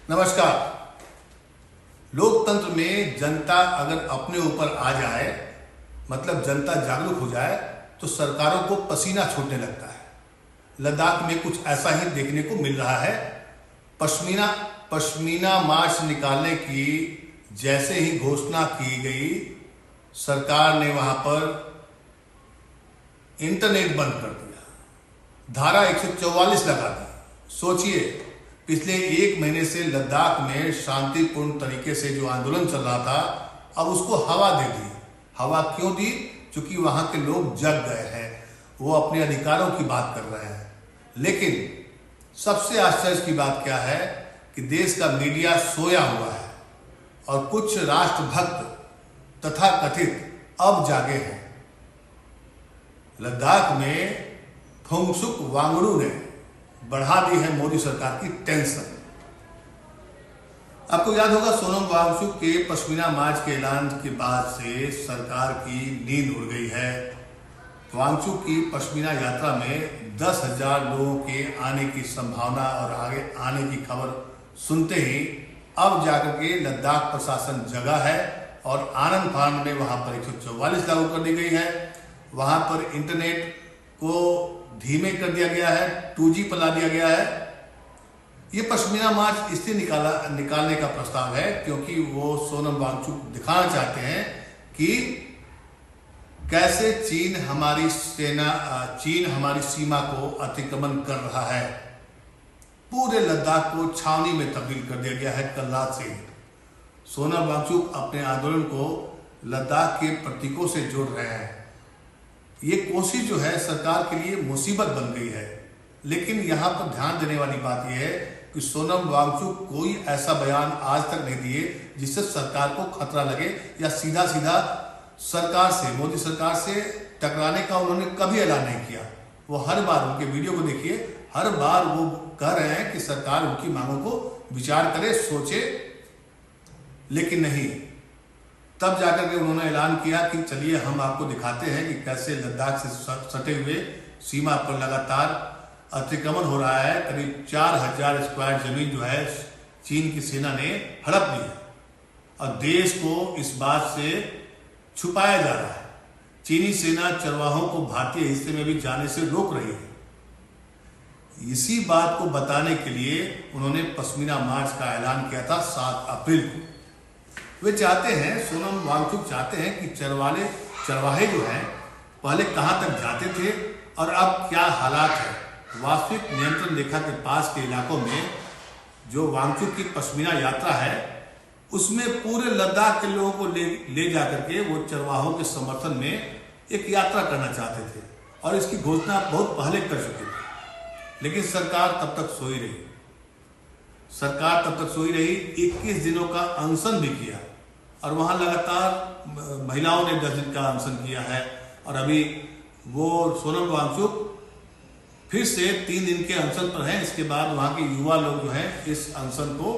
नमस्कार। लोकतंत्र में जनता अगर अपने ऊपर आ जाए, मतलब जनता जागरूक हो जाए, तो सरकारों को पसीना छूटने लगता है। लद्दाख में कुछ ऐसा ही देखने को मिल रहा है। पश्मीना मार्च निकालने की जैसे ही घोषणा की गई, सरकार ने वहां पर इंटरनेट बंद कर दिया, धारा 144 लगा दी। सोचिए, पिछले एक महीने से लद्दाख में शांतिपूर्ण तरीके से जो आंदोलन चल रहा था, अब उसको हवा दे दी। हवा क्यों दी? क्योंकि वहां के लोग जग गए हैं, वो अपने अधिकारों की बात कर रहे हैं। लेकिन सबसे आश्चर्य की बात क्या है कि देश का मीडिया सोया हुआ है और कुछ राष्ट्रभक्त तथा कथित अब जागे हैं। लद्दाख में फुंगसुक वांगडू ने बढ़ा दी है मोदी सरकार की टेंशन। आपको याद होगा, सोनम वांगचुक के पश्मीना मार्च के ऐलान के बाद से सरकार की नींद उड़ गई है। वांगचुक की पश्मीना यात्रा में 10,000 लोगों के आने की संभावना और आगे आने की खबर सुनते ही अब जाकर के लद्दाख प्रशासन जगा है और आनंद फानंद में वहां पर 144 लागू कर दी गई है। वहां पर इंटरनेट को धीमे कर दिया गया है, 2G पर ला दिया गया है। ये पश्मीना मार्च इसलिए निकालने का प्रस्ताव है क्योंकि वो सोनम वांगचुक दिखाना चाहते हैं कि कैसे चीन हमारी सीमा को अतिक्रमण कर रहा है। पूरे लद्दाख को छावनी में तब्दील कर दिया गया है कल रात से। सोनम वांगचुक अपने आंदोलन को लद्दाख के प्रतीकों से जोड़ रहे हैं। ये कोशिश जो है सरकार के लिए मुसीबत बन गई है। लेकिन यहाँ पर ध्यान देने वाली बात यह है कि सोनम वांगचुक कोई ऐसा बयान आज तक नहीं दिए जिससे सरकार को खतरा लगे या सीधा सरकार से, मोदी सरकार से टकराने का उन्होंने कभी ऐलान नहीं किया। वो हर बार, उनके वीडियो को देखिए, हर बार वो कह रहे हैं कि सरकार उनकी मांगों को विचार करे, सोचे, लेकिन नहीं। तब जाकर के उन्होंने ऐलान किया कि चलिए हम आपको दिखाते हैं कि कैसे लद्दाख से सटे हुए सीमा पर लगातार अतिक्रमण हो रहा है। करीब 4,000 स्क्वायर जमीन जो है चीन की सेना ने हड़प ली है और देश को इस बात से छुपाया जा रहा है। चीनी सेना चरवाहों को भारतीय हिस्से में भी जाने से रोक रही है। इसी बात को बताने के लिए उन्होंने पश्मीना मार्च का ऐलान किया था 7 अप्रैल को। वे चाहते हैं, सोनम वांगचुक चाहते हैं कि चरवाहे जो हैं पहले कहां तक जाते थे और अब क्या हालात है। वास्तविक नियंत्रण रेखा के पास के इलाकों में जो वांगचुक की पश्मीना यात्रा है, उसमें पूरे लद्दाख के लोगों को ले जाकर के वो चरवाहों के समर्थन में एक यात्रा करना चाहते थे और इसकी घोषणा बहुत पहले कर चुके थे। लेकिन सरकार तब तक सोई रही। 21 दिनों का अनशन भी किया और वहां लगातार महिलाओं ने 10 दिन का अनशन किया है। और अभी वो सोनम वांगचुक फिर से 3 दिन के अनशन पर हैं। इसके बाद वहां के युवा लोग जो हैं इस अनशन को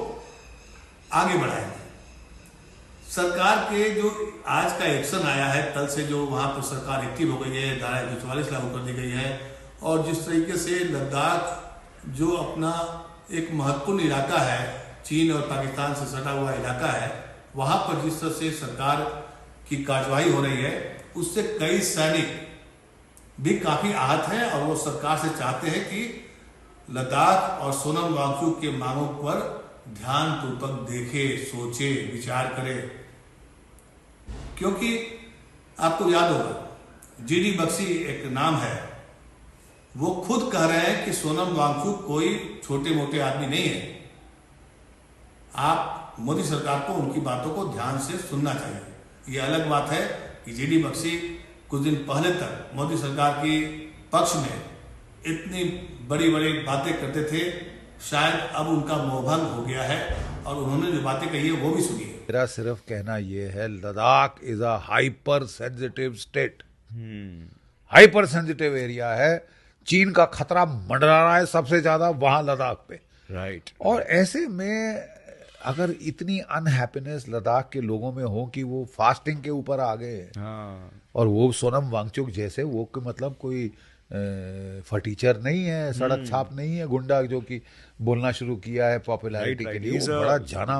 आगे बढ़ाएंगे। सरकार के जो आज का एक्शन आया है, कल से जो वहां पर सरकार एक्टिव हो गई है, धारा 144 लागू कर दी गई है और जिस तरीके से लद्दाख जो अपना एक महत्वपूर्ण इलाका है, चीन और पाकिस्तान से सटा हुआ इलाका है, वहां पर जिस तरह से सरकार की कार्रवाई हो रही है, उससे कई सैनिक भी काफी आहत हैं और वो सरकार से चाहते हैं कि लद्दाख और सोनम वांगचुक के मांगों पर ध्यानपूर्वक देखे, सोचे, विचार करे। क्योंकि आपको याद होगा, GD बख्शी एक नाम है, वो खुद कह रहे हैं कि सोनम वांगचुक कोई छोटे मोटे आदमी नहीं है। आप मोदी सरकार को उनकी बातों को ध्यान से सुनना चाहिए। ये अलग बात है कि GD बख्शी कुछ दिन पहले तक मोदी सरकार के पक्ष में इतनी बड़ी बड़ी बातें करते थे, शायद अब उनका मोहभंग हो गया है और उन्होंने जो बातें कही है वो भी सुनी है। मेरा सिर्फ कहना यह है, Ladakh is a hyper sensitive state, hyper sensitive area है। चीन का खतरा मंडरा रहा है सबसे ज्यादा वहां लद्दाख पे, राइट। और ऐसे में अगर इतनी अनहैप्पीनेस लद्दाख के लोगों में हो कि वो फास्टिंग के ऊपर आ गए, हाँ। और वो सोनम वांगचुक जैसे वो मतलब कोई फटीचर नहीं है, सड़क छाप नहीं है, गुंडा जो कि बोलना शुरू किया है पॉपुलैरिटी के लिए। वो बड़ा जाना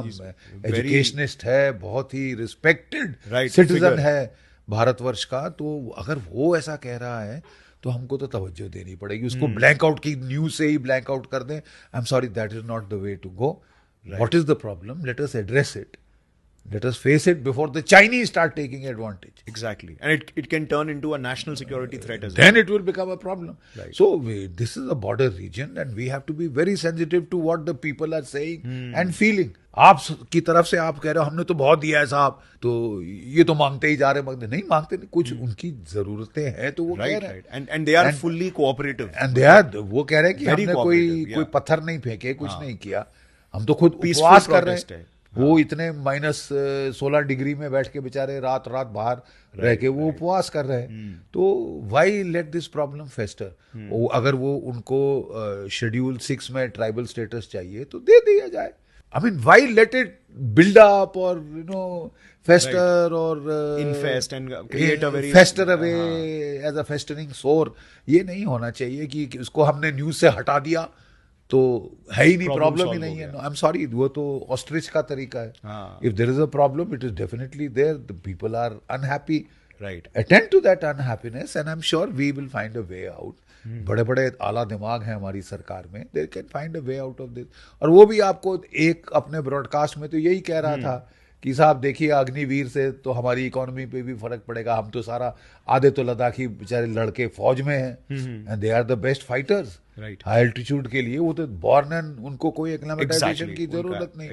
एजुकेशनिस्ट है, बहुत ही रिस्पेक्टेड सिटीजन है भारतवर्ष का। तो अगर वो ऐसा कह रहा है तो हमको तो तवज्जो देनी पड़ेगी। उसको ब्लैंक आउट की न्यूज से ही ब्लैंक आउट कर दें, I am sorry, that is not the way to go. What is the problem? Let us address it. Let us face it before the Chinese start taking advantage. Exactly. And it can turn into a national security threat as well. Then it will become a problem. Right. So this is a border region and we have to be very sensitive to what the people are saying and feeling. आप की तरफ से आप कह रहे हो हमने तो बहुत दिया है साहब, तो ये तो मांगते ही जा रहे, नहीं मांगते नहीं, कुछ उनकी जरूरतें हैं तो वो कह रहे हैं। And they are fully cooperative. And they are, वो कह रहे हैं कि हमने कोई पत्थर नहीं फेंके, कुछ नहीं किया, हम तो खुद उपवास कर रहे हैं। वो इतने -16 डिग्री में बैठ के बेचारे रात रात बाहर रह के वो उपवास कर रहे हैं। तो वाई लेट दिस प्रॉब्लम फेस्टर? अगर वो उनको शेड्यूल 6 में ट्राइबल स्टेटस चाहिए तो दे दिया जाए। I mean why let it build up और फेस्टर और infest and create a very fester away as a festering sore. ये नहीं होना चाहिए कि उसको हमने न्यूज से हटा दिया तो है ही नहीं, प्रॉब्लम ही नहीं है। आई एम सॉरी, वो तो ऑस्ट्रिच का तरीका है। If there is a problem it is definitely there, the people are unhappy, right, attend to that unhappiness and I am sure we will find a way out. बड़े बड़े आला दिमाग हैं हमारी सरकार में, they can find a way out of this. और वो भी आपको एक अपने ब्रॉडकास्ट में तो यही कह रहा था कि साहब देखिए अग्निवीर से तो हमारी इकोनॉमी पे भी फर्क पड़ेगा, हम तो सारा आधे तो लद्दाखी बेचारे लड़के फौज में हैं and they are the best fighters high altitude के लिए। वो तो बॉर्न एंड उनको कोई एक्लेमेटाइजेशन की जरूरत नहीं।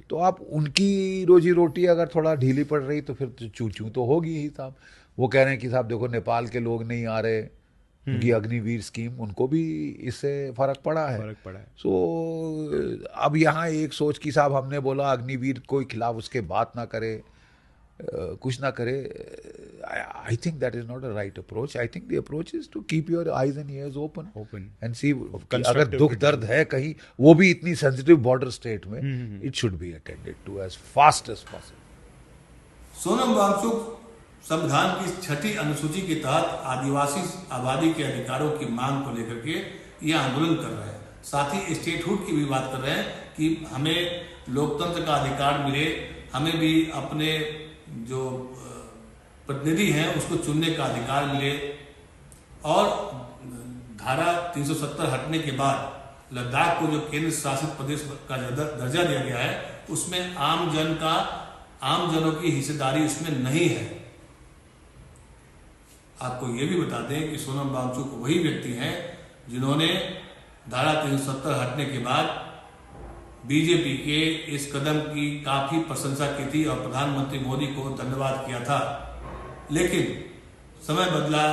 तो आप उनकी रोजी रोटी अगर थोड़ा ढीली पड़ रही तो फिर चू चू तो होगी ही साहब। वो कह रहे हैं कि साहब देखो नेपाल के लोग नहीं आ रहे क्योंकि अग्निवीर स्कीम, उनको भी इससे फर्क पड़ा है। सो अब यहाँ एक सोच कि साहब हमने बोला अग्निवीर कोई खिलाफ उसके बात ना करे, कुछ ना करे। I think that is not a right approach. I think the approach is to keep your eyes and ears open and see अगर दुख दर्द है कहीं, वो भी इतनी सेंसिटिव बॉर्डर स्टेट में, it should be attended to as fast as possible. Sonam Wangchuk संविधान की 6ठी अनुसूची के तहत आदिवासी आबादी के अधिकारों की मांग को लेकर के ये आंदोलन कर रहे हैं। साथ ही स्टेटहुड की भी बात कर रहे हैं कि हमें लोकतंत्र का अधिकार मिले, हमें भी अपने जो प्रतिनिधि हैं उसको चुनने का अधिकार मिले। और धारा 370 हटने के बाद लद्दाख को जो केंद्र शासित प्रदेश का दर्जा दिया गया है उसमें आम जनों की हिस्सेदारी उसमें नहीं है। आपको ये भी बता दें कि सोनम वांगचुक वही व्यक्ति हैं जिन्होंने धारा 370 हटने के बाद बीजेपी के इस कदम की काफी प्रशंसा की थी और प्रधानमंत्री मोदी को धन्यवाद किया था। लेकिन समय बदला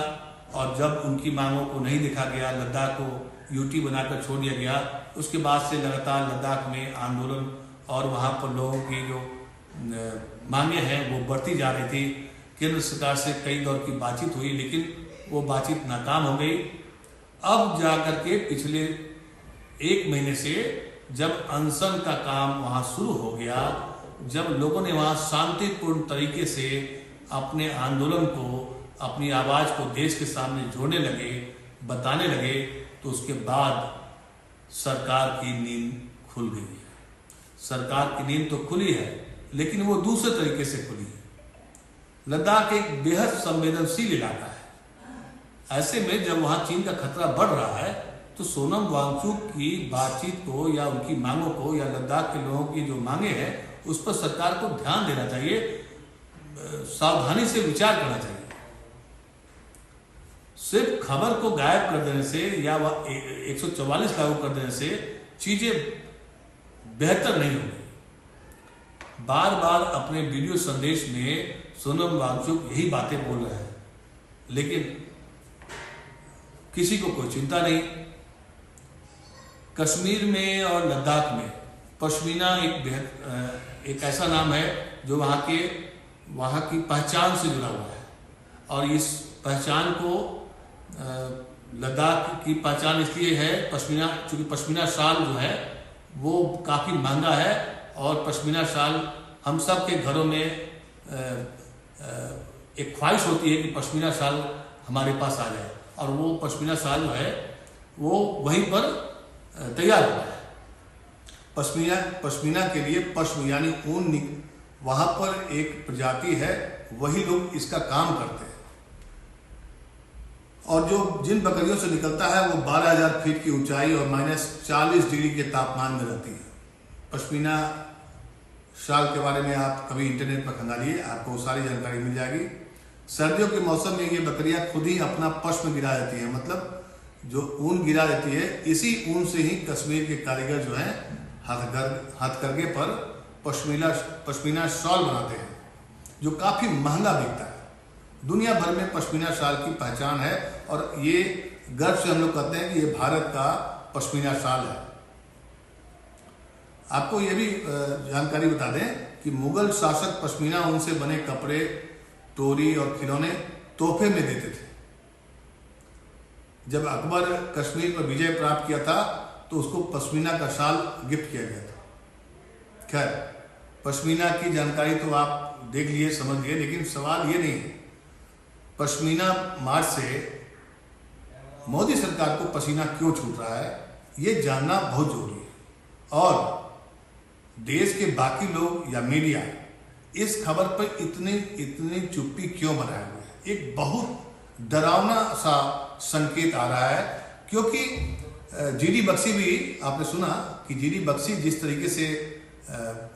और जब उनकी मांगों को नहीं देखा गया, लद्दाख को यूटी बनाकर छोड़ दिया गया, उसके बाद से लगातार लद्दाख में आंदोलन और वहां पर लोगों की जो मांगे हैं वो बढ़ती जा रही थी। केंद्र सरकार से कई दौर की बातचीत हुई लेकिन वो बातचीत नाकाम हो गई। अब जाकर के पिछले 1 महीने से जब अनशन का काम वहां शुरू हो गया, जब लोगों ने वहां शांतिपूर्ण तरीके से अपने आंदोलन को, अपनी आवाज को देश के सामने जोड़ने लगे, बताने लगे, तो उसके बाद सरकार की नींद खुल गई है। सरकार की नींद तो खुली है लेकिन वो दूसरे तरीके से खुली है। लद्दाख एक बेहद संवेदनशील इलाका है। ऐसे में जब वहां चीन का खतरा बढ़ रहा है तो सोनम वांगचुक की बातचीत को या उनकी मांगों को या लद्दाख के लोगों की जो मांगे हैं उस पर सरकार को ध्यान देना चाहिए, सावधानी से विचार करना चाहिए। सिर्फ खबर को गायब कर देने से या 144 लागू कर देने से चीजें बेहतर नहीं होगी। बार बार अपने वीडियो संदेश में सोनम वांगचुक यही बातें बोल रहे हैं लेकिन किसी को कोई चिंता नहीं। कश्मीर में और लद्दाख में पश्मीना एक ऐसा नाम है जो वहाँ की पहचान से जुड़ा हुआ है और इस पहचान को लद्दाख की पहचान इसलिए है पश्मीना, चूंकि पश्मीना शाल जो है वो काफी महंगा है और पश्मीना शाल हम सब के घरों में एक ख्वाहिश होती है कि पश्मीना शाल हमारे पास आ जाए। और वो पश्मीना शाल जो है वो वहीं पर तैयार होता है। पश्मीना के लिए पश्म यानी ऊन, वहां पर एक प्रजाति है, वही लोग इसका काम करते हैं। और जो जिन बकरियों से निकलता है वो 12,000 फीट की ऊंचाई और -40 डिग्री के तापमान में रहती है। पश्मीना शाल के बारे में आप कभी इंटरनेट पर खंगालिए, आपको सारी जानकारी मिल जाएगी। सर्दियों के मौसम में ये बकरियां खुद ही अपना पश्म गिरा देती हैं, मतलब जो ऊन गिरा देती है, इसी ऊन से ही कश्मीर के कारीगर जो हैं हथकरघे पर पश्मीना शॉल बनाते हैं, जो काफी महंगा बिकता है। दुनिया भर में पश्मीना शाल की पहचान है और ये गर्व से हम लोग कहते हैं कि ये भारत का पश्मीना शाल है। आपको ये भी जानकारी बता दें कि मुगल शासक पश्मीना ऊन से बने कपड़े, टोरी और खिलौने तोहफे में देते थे। जब अकबर कश्मीर पर विजय प्राप्त किया था तो उसको पश्मीना का शाल गिफ्ट किया गया था। खैर, पश्मीना की जानकारी तो आप देख लिए, समझ लिए, लेकिन सवाल ये नहीं है पश्मीना मार्च से मोदी सरकार को पसीना क्यों छूट रहा है, ये जानना बहुत जरूरी है। और देश के बाकी लोग या मीडिया इस खबर पर इतनी चुप्पी क्यों बनाए हुए हैं, एक बहुत डरावना सा संकेत आ रहा है। क्योंकि जीडी बख्शी भी, आपने सुना कि जीडी बख्शी जिस तरीके से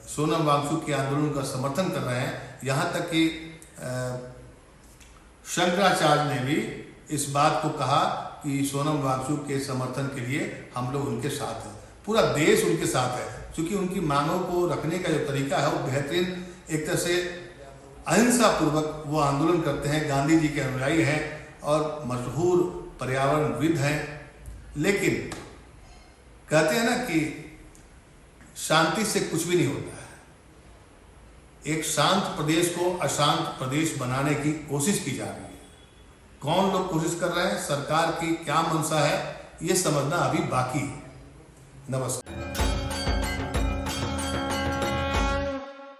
सोनम वांगचुक के आंदोलन का समर्थन कर रहे हैं, यहाँ तक कि शंकराचार्य ने भी इस बात को कहा कि सोनम वांगचुक के समर्थन के लिए हम लोग उनके साथ हैं, पूरा देश उनके साथ है। क्योंकि उनकी मांगों को रखने का जो तरीका है वो बेहतरीन, एक तरह से अहिंसा पूर्वक वो आंदोलन करते हैं, गांधी जी के अनुयायी हैं और मशहूर पर्यावरणविद हैं। लेकिन कहते हैं ना कि शांति से कुछ भी नहीं होता है। एक शांत प्रदेश को अशांत प्रदेश बनाने की कोशिश की जा रही है। कौन लोग कोशिश कर रहे हैं, सरकार की क्या मंशा है, ये समझना अभी बाकी है। नमस्कार।